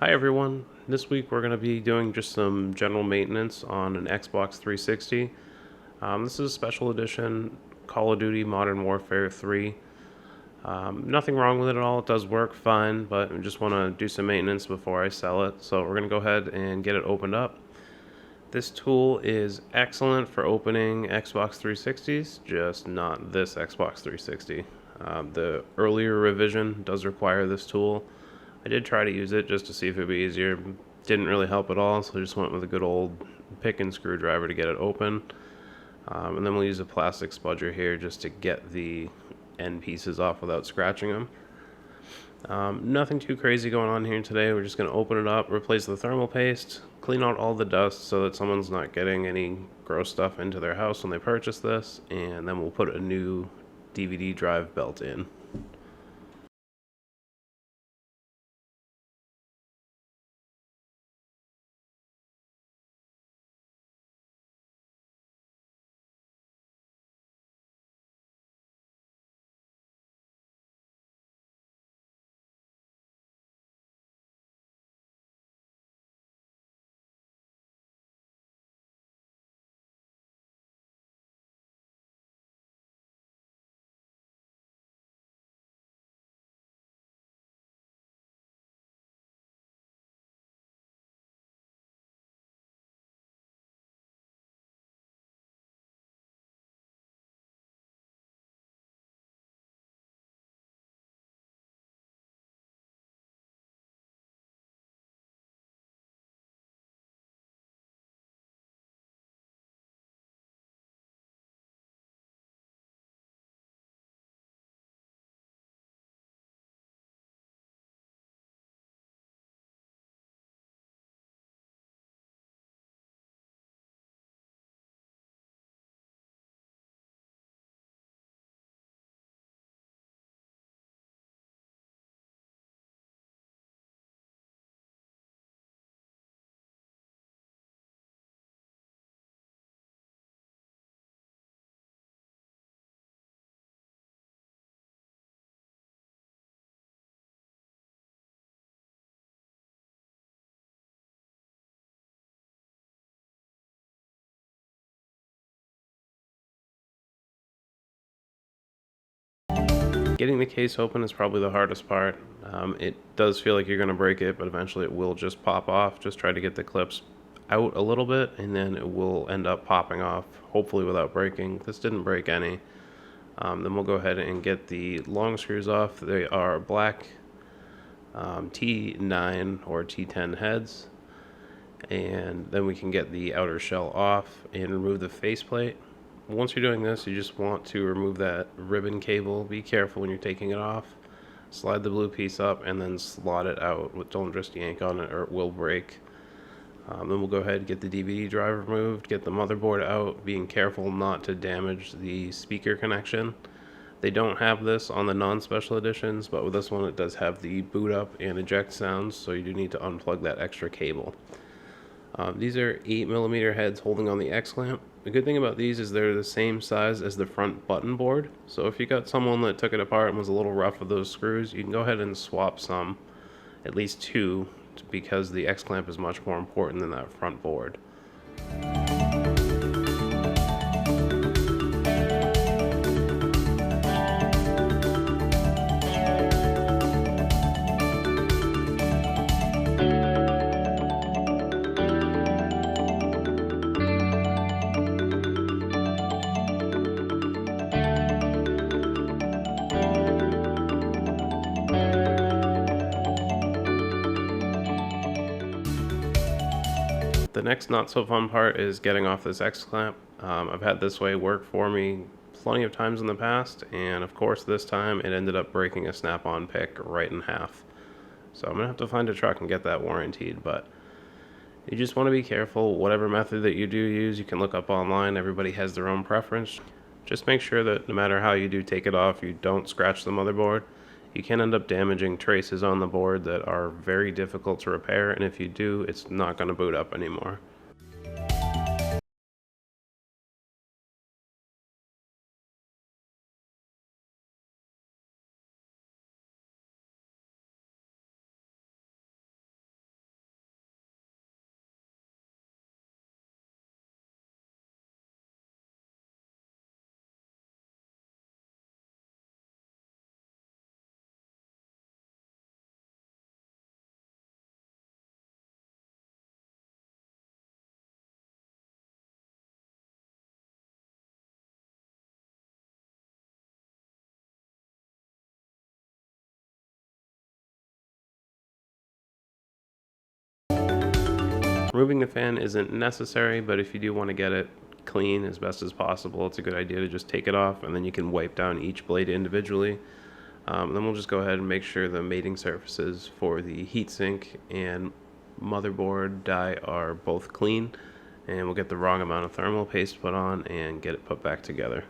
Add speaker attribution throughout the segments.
Speaker 1: Hi everyone. This week we're going to be doing just some general maintenance on an Xbox 360. This is a special edition Call of Duty Modern Warfare 3. Nothing wrong with it at all. It does work fine, but I just want to do some maintenance before I sell it. So we're going to go ahead and get it opened up. This tool is excellent for opening Xbox 360s, just not this Xbox 360. The earlier revision does require this tool. I did try to use it just to see if it would be easier. Didn't really help at all, so I just went with a good old pick and screwdriver to get it open. And then we'll use a plastic spudger here just to get the end pieces off without scratching them. Nothing too crazy going on here today. We're just going to open it up, replace the thermal paste, clean out all the dust so that someone's not getting any gross stuff into their house when they purchase this, and then we'll put a new DVD drive belt in. Getting the case open is probably the hardest part. It does feel like you're going to break it, but eventually it will just pop off. Just try to get the clips out a little bit, and then it will end up popping off, hopefully without breaking. This didn't break any. Then we'll go ahead and get the long screws off. They are black T9 or T10 heads. And then we can get the outer shell off and remove the faceplate. Once you're doing this, you just want to remove that ribbon cable. Be careful when you're taking it off. Slide the blue piece up and then slot it out. Don't just yank on it or it will break. Then we'll go ahead and get the DVD drive removed, get the motherboard out, being careful not to damage the speaker connection. They don't have this on the non-special editions, but with this one it does have the boot up and eject sounds, so you do need to unplug that extra cable. These are 8mm heads holding on the X-clamp. The good thing about these is they're the same size as the front button board. So if you got someone that took it apart and was a little rough with those screws, you can go ahead and swap some, at least two, because the X-clamp is much more important than that front board. The next not so fun part is getting off this X-clamp. I've had this way work for me plenty of times in the past, and of course this time it ended up breaking a snap-on pick right in half. So I'm gonna have to find a truck and get that warranted, but you just want to be careful. Whatever method that you do use, you can look up online. Everybody has their own preference. Just make sure that no matter how you do take it off, you don't scratch the motherboard. You can end up damaging traces on the board that are very difficult to repair, and if you do, it's not going to boot up anymore. Removing the fan isn't necessary, but if you do want to get it clean as best as possible, it's a good idea to just take it off, and then you can wipe down each blade individually. Then we'll just go ahead and make sure the mating surfaces for the heatsink and motherboard die are both clean, and we'll get the wrong amount of thermal paste put on and get it put back together.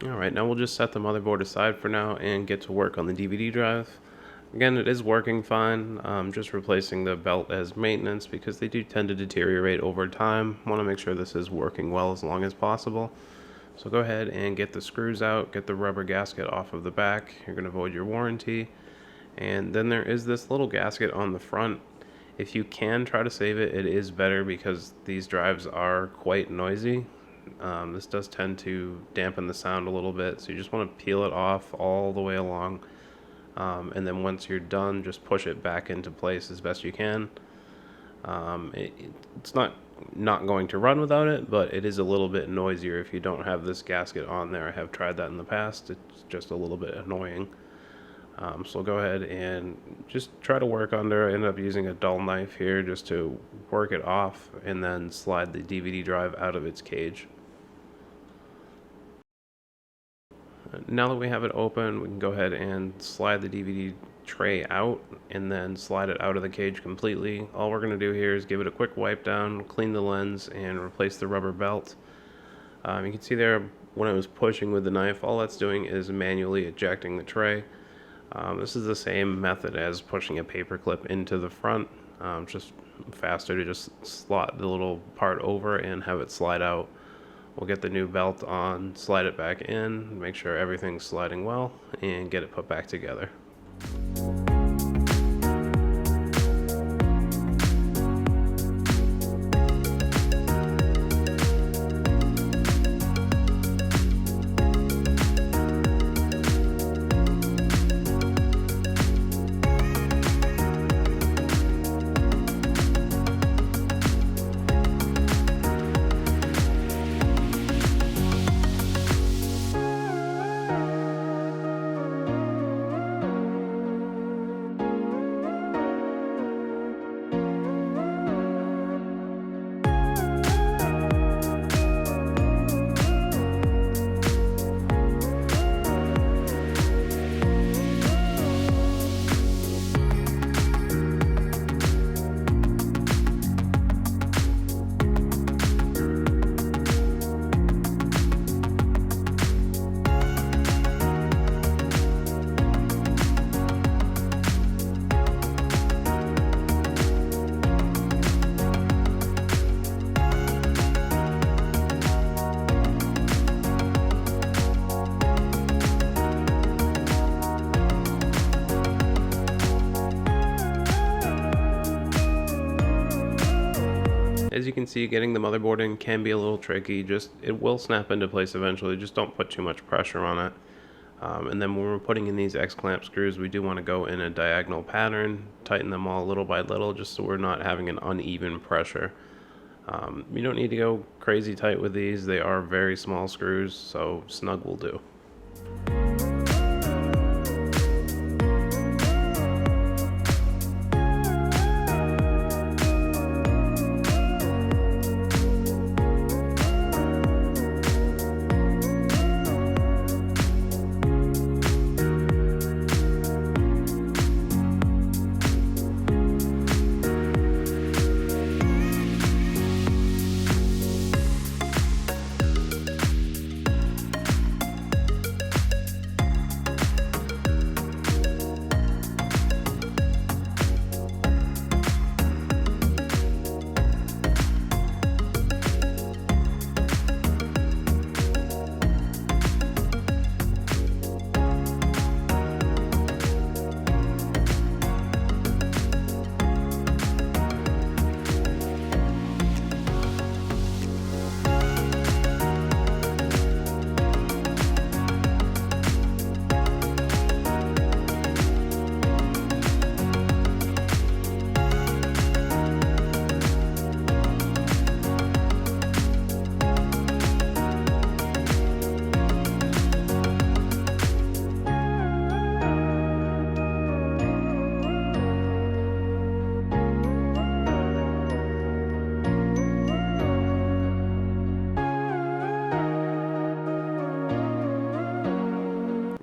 Speaker 1: Alright, now we'll just set the motherboard aside for now and get to work on the DVD drive. Again, it is working fine. Just replacing the belt as maintenance because they do tend to deteriorate over time. Want to make sure this is working well as long as possible. So go ahead and get the screws out, get the rubber gasket off of the back. You're going to void your warranty. And then there is this little gasket on the front. If you can try to save it, it is better because these drives are quite noisy. This does tend to dampen the sound a little bit, so you just want to peel it off all the way along. And then once you're done, just push it back into place as best you can. It's not going to run without it, but it is a little bit noisier if you don't have this gasket on there. I have tried that in the past. It's just a little bit annoying. So go ahead and just try to work under. I end up using a dull knife here just to work it off and then slide the DVD drive out of its cage. Now that we have it open, we can go ahead and slide the DVD tray out and then slide it out of the cage completely. All we're going to do here is give it a quick wipe down, clean the lens, and replace the rubber belt. You can see there when I was pushing with the knife, all that's doing is manually ejecting the tray. This is the same method as pushing a paper clip into the front. Just faster to just slot the little part over and have it slide out. We'll get the new belt on, slide it back in, make sure everything's sliding well, and get it put back together. As you can see, getting the motherboard in can be a little tricky. It will snap into place eventually. Just don't put too much pressure on it. And then when we're putting in these X-clamp screws, we do want to go in a diagonal pattern, tighten them all little by little, just so we're not having an uneven pressure. You don't need to go crazy tight with these. They are very small screws, so snug will do.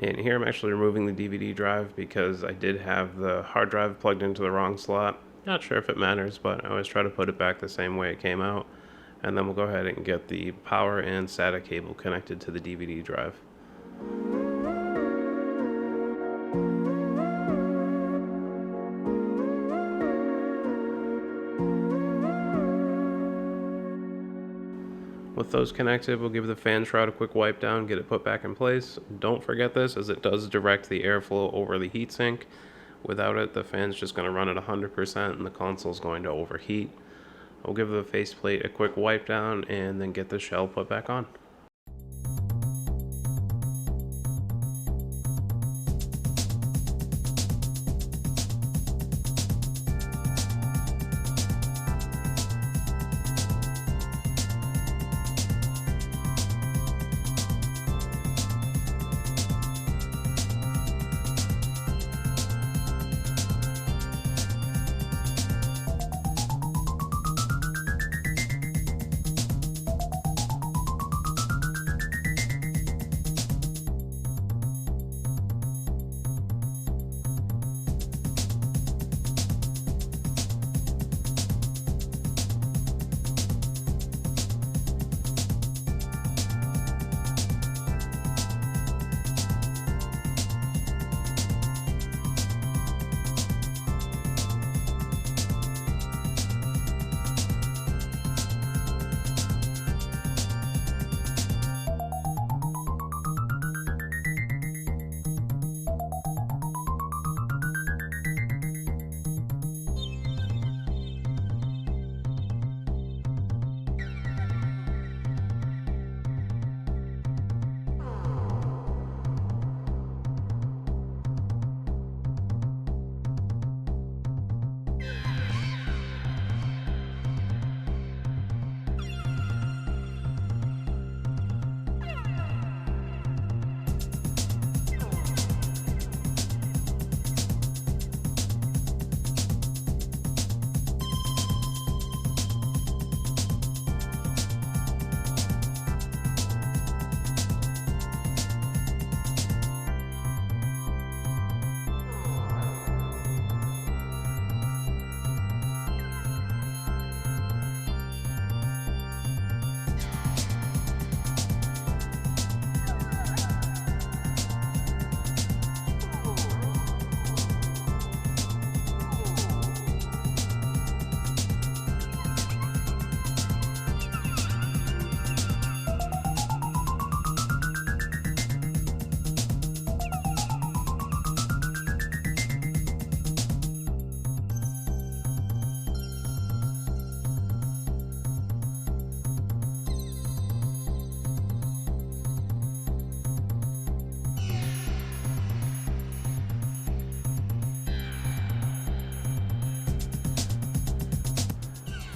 Speaker 1: And here I'm actually removing the DVD drive because I did have the hard drive plugged into the wrong slot. Not sure if it matters, but I always try to put it back the same way it came out. And then we'll go ahead and get the power and SATA cable connected to the DVD drive. With those connected, we'll give the fan shroud a quick wipe down, get it put back in place. Don't forget this, as it does direct the airflow over the heatsink. Without it, the fan's just going to run at 100% and the console's going to overheat. We'll give the faceplate a quick wipe down and then get the shell put back on.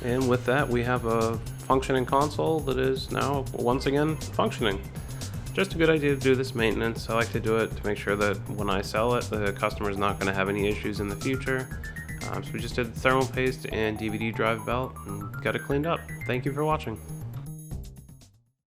Speaker 1: And with that, we have a functioning console that is now once again functioning. Just a good idea to do this maintenance. I like to do it to make sure that when I sell it, the customer is not going to have any issues in the future. So we just did the thermal paste and DVD drive belt and got it cleaned up. Thank you for watching.